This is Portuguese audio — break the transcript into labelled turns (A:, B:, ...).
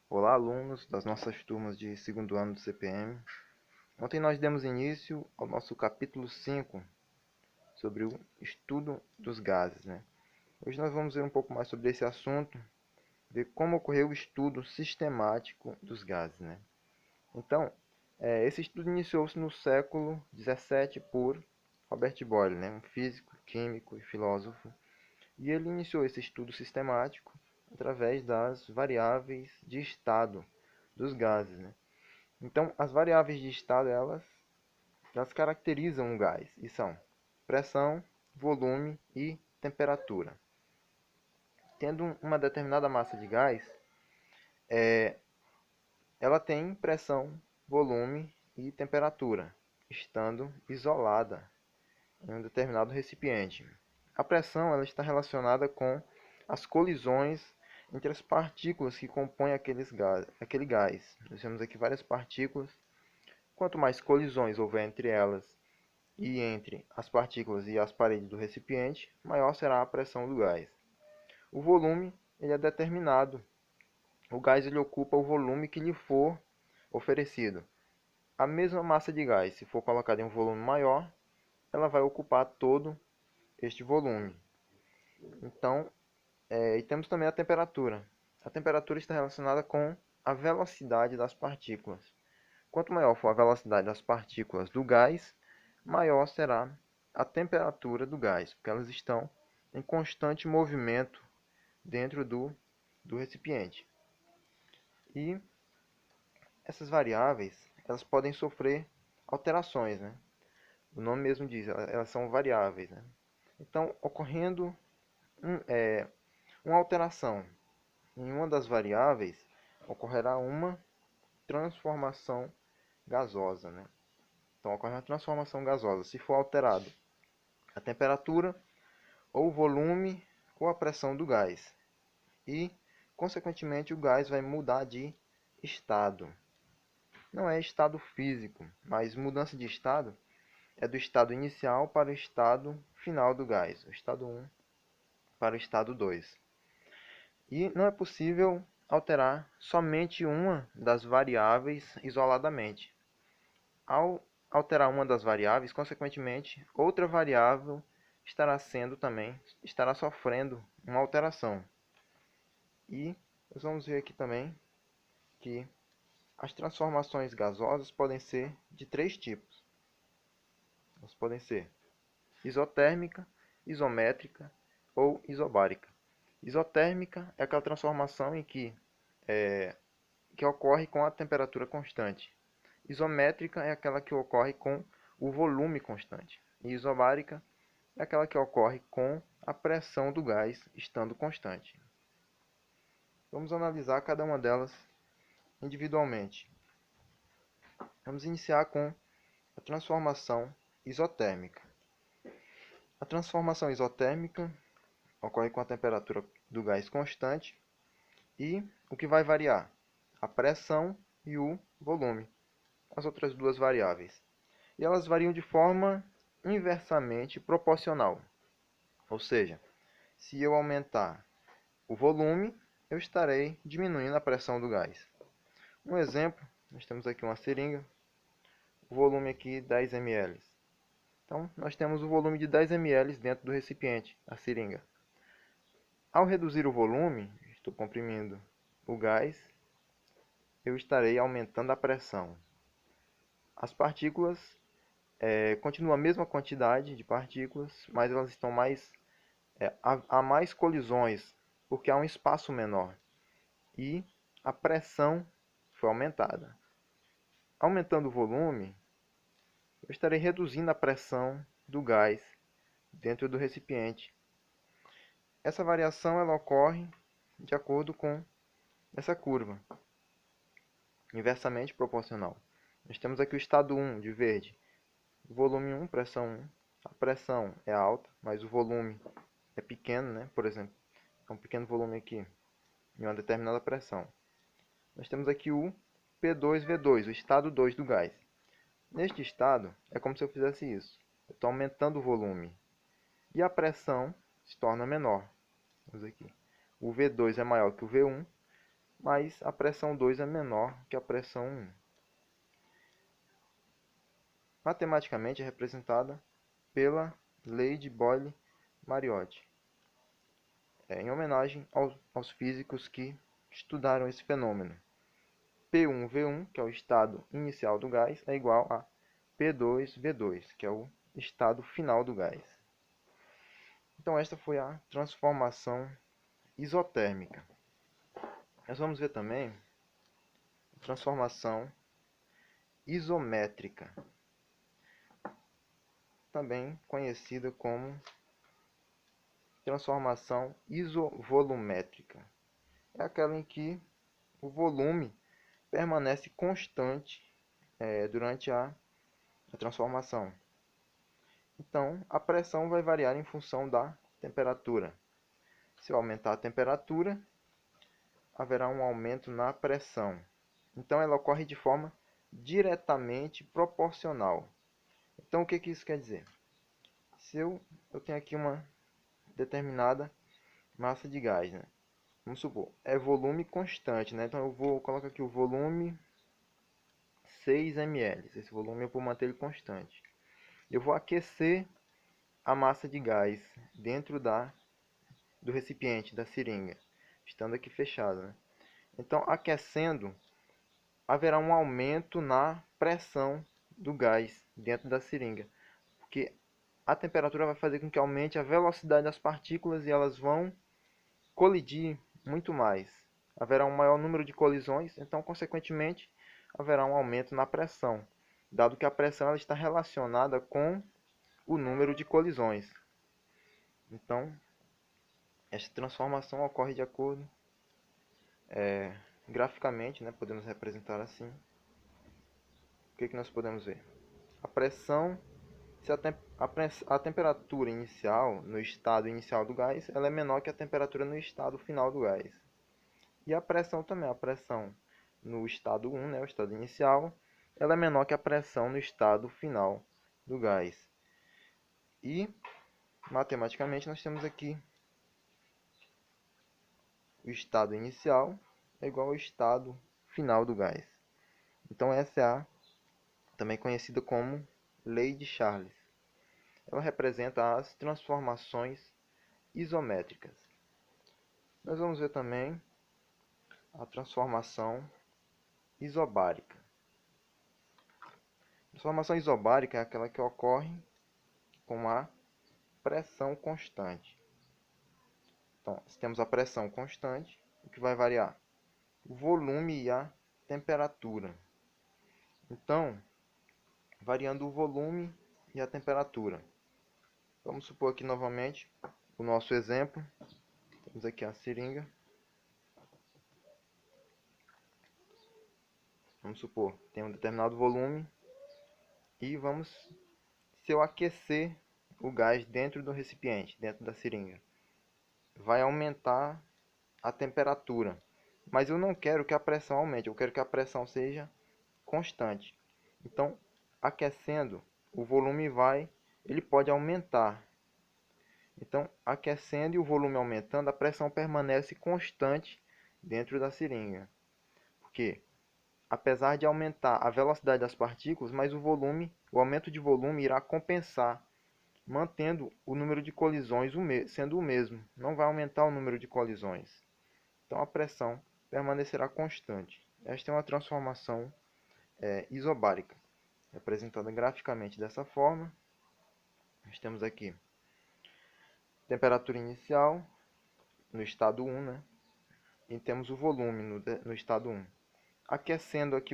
A: Olá, alunos das nossas turmas de segundo ano do CPM. Ontem nós demos início ao nosso capítulo 5 sobre o estudo dos gases, né? Hoje nós vamos ver um pouco mais sobre esse assunto, ver como ocorreu o estudo sistemático dos gases, né? Então, esse estudo iniciou-se no século XVII por Robert Boyle, né? Um físico, químico e filósofo. E ele iniciou esse estudo sistemático através das variáveis de estado dos gases, né? Então, as variáveis de estado, elas caracterizam o gás e são pressão, volume e temperatura. Tendo uma determinada massa de gás, ela tem pressão, volume e temperatura, estando isolada em um determinado recipiente. A pressão ela está relacionada com as colisões entre as partículas que compõem aquele gás. Nós temos aqui várias partículas. Quanto mais colisões houver entre elas e entre as partículas e as paredes do recipiente, maior será a pressão do gás. O volume ele é determinado. O gás ele ocupa o volume que lhe for oferecido. A mesma massa de gás, se for colocada em um volume maior, ela vai ocupar todo este volume. Então, e temos também a temperatura. A temperatura está relacionada com a velocidade das partículas. Quanto maior for a velocidade das partículas do gás, maior será a temperatura do gás, porque elas estão em constante movimento dentro do recipiente. E essas variáveis elas podem sofrer alterações, né? O nome mesmo diz, elas são variáveis, né? Então, ocorrendo uma alteração em uma das variáveis, ocorrerá uma transformação gasosa, né? Então, ocorre uma transformação gasosa se for alterado a temperatura, ou o volume, ou a pressão do gás. E, consequentemente, o gás vai mudar de estado. Não é estado físico, mas mudança de estado é do estado inicial para o estado final do gás, o estado 1 para o estado 2. E não é possível alterar somente uma das variáveis isoladamente. Ao alterar uma das variáveis, consequentemente, outra variável estará sofrendo uma alteração. E nós vamos ver aqui também que as transformações gasosas podem ser de três tipos. Elas podem ser isotérmica, isométrica ou isobárica. Isotérmica é aquela transformação em que ocorre com a temperatura constante. Isométrica é aquela que ocorre com o volume constante. E isobárica é aquela que ocorre com a pressão do gás estando constante. Vamos analisar cada uma delas individualmente. Vamos iniciar com a transformação isotérmica. A transformação isotérmica ocorre com a temperatura do gás constante e o que vai variar? A pressão e o volume, as outras duas variáveis. E elas variam de forma inversamente proporcional. Ou seja, se eu aumentar o volume, eu estarei diminuindo a pressão do gás. Um exemplo, nós temos aqui uma seringa, o volume aqui 10 ml. Então, nós temos o volume de 10 ml dentro do recipiente, a seringa. Ao reduzir o volume, estou comprimindo o gás, eu estarei aumentando a pressão. As partículas continuam a mesma quantidade de partículas, mas elas estão há mais colisões, porque há um espaço menor. E a pressão foi aumentada. Aumentando o volume, eu estarei reduzindo a pressão do gás dentro do recipiente. Essa variação ela ocorre de acordo com essa curva, inversamente proporcional. Nós temos aqui o estado 1 de verde, volume 1, pressão 1. A pressão é alta, mas o volume é pequeno, né? Por exemplo, é um pequeno volume aqui, em uma determinada pressão. Nós temos aqui o P2V2, o estado 2 do gás. Neste estado, é como se eu fizesse isso. Eu estou aumentando o volume. E a pressão se torna menor. Vamos aqui. O V2 é maior que o V1. mas a pressão 2 é menor que a pressão 1. Matematicamente é representada pela lei de Boyle-Mariotti, em homenagem aos físicos que estudaram esse fenômeno. P1V1, que é o estado inicial do gás, é igual a P2V2, que é o estado final do gás. Então esta foi a transformação isotérmica. Nós vamos ver também a transformação isométrica, também conhecida como transformação isovolumétrica. É aquela em que o volume permanece constante durante a transformação. Então, a pressão vai variar em função da temperatura. Se eu aumentar a temperatura, haverá um aumento na pressão. Então, ela ocorre de forma diretamente proporcional. Então, o que isso quer dizer? Se eu tenho aqui uma determinada massa de gás, né? Vamos supor, é volume constante, né? Então, eu vou colocar aqui o volume 6 ml. Esse volume eu vou manter ele constante. Eu vou aquecer a massa de gás dentro do recipiente, da seringa, estando aqui fechado, né? Então, aquecendo, haverá um aumento na pressão do gás dentro da seringa, porque a temperatura vai fazer com que aumente a velocidade das partículas e elas vão colidir muito mais. Haverá um maior número de colisões, então, consequentemente, haverá um aumento na pressão, dado que a pressão ela está relacionada com o número de colisões. Então, esta transformação ocorre de acordo graficamente, né? Podemos representar assim. O que nós podemos ver? A pressão, se a temperatura inicial no estado inicial do gás, ela é menor que a temperatura no estado final do gás. E a pressão também, a pressão no estado 1, né, o estado inicial, ela é menor que a pressão no estado final do gás. E, matematicamente, nós temos aqui o estado inicial é igual ao estado final do gás. Então, essa é a também conhecida como Lei de Charles. Ela representa as transformações isométricas. Nós vamos ver também a transformação isobárica. A transformação isobárica é aquela que ocorre com a pressão constante. Então, se temos a pressão constante, o que vai variar? O volume e a temperatura. Então, variando o volume e a temperatura. Vamos supor aqui novamente o nosso exemplo. Temos aqui a seringa. Vamos supor, tem um determinado volume e se eu aquecer o gás dentro do recipiente, dentro da seringa, vai aumentar a temperatura. Mas eu não quero que a pressão aumente, eu quero que a pressão seja constante. Então, aquecendo, o volume ele pode aumentar. Então, aquecendo e o volume aumentando, a pressão permanece constante dentro da seringa. Porque, apesar de aumentar a velocidade das partículas, mas o aumento de volume irá compensar, mantendo o número de colisões sendo o mesmo. Não vai aumentar o número de colisões. Então, a pressão permanecerá constante. Esta é uma transformação isobárica, representada graficamente dessa forma. Nós temos aqui temperatura inicial no estado 1, né? E temos o volume no estado 1. Aquecendo aqui